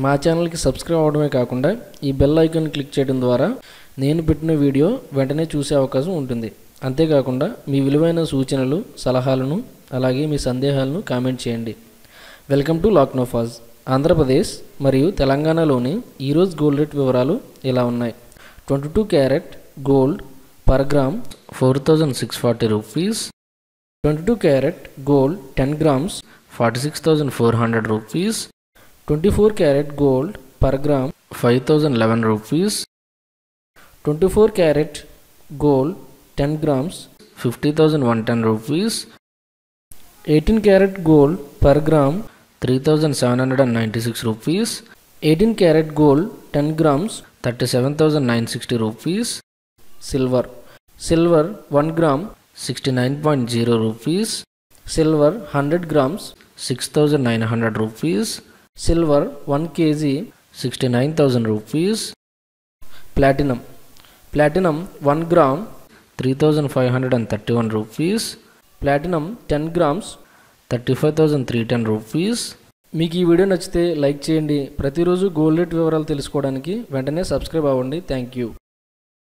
మా ఛానల్కి సబ్స్క్రైబ్ అవ్వడమే కాకుండా ఈ బెల్ ఐకాన్ క్లిక్ చేయడం ద్వారా నేను పెట్టిన వీడియో వెంటనే చూసే అవకాశం ఉంటుంది. అంతేకాకుండా మీ విలువైన సూచనలు సలహాలను అలాగే మీ సందేహాలను కామెంట్ చేయండి. Welcome to లాక్నోఫాజ్. ఆంధ్రప్రదేశ్ మరియు తెలంగాణలోని ఈరోజు గోల్డ్ రేట్ వివరాలు ఇలా ఉన్నాయి. 22 carat gold per gram 4640 rupees. 22 carat gold 10 grams 46,400 rupees. 24 carat gold per gram 5,011 rupees. 24 carat gold 10 grams 50,110 rupees. 18 carat gold per gram 3,796 rupees. 18 carat gold 10 grams 37,960 rupees. Silver 1 gram 69.0 rupees. Silver 100 grams 6,900 rupees. Silver 1 kg 69,000 rupees. Platinum 1 gram 3,531 rupees. Platinum 10 grams 35,310 rupees. మీకు ఈ video నచ్చితే like చేయండి. ప్రతిరోజు gold rate వివరాలు తెలుసుకోవడానికి వెంటనే subscribe అవ్వండి. Thank you.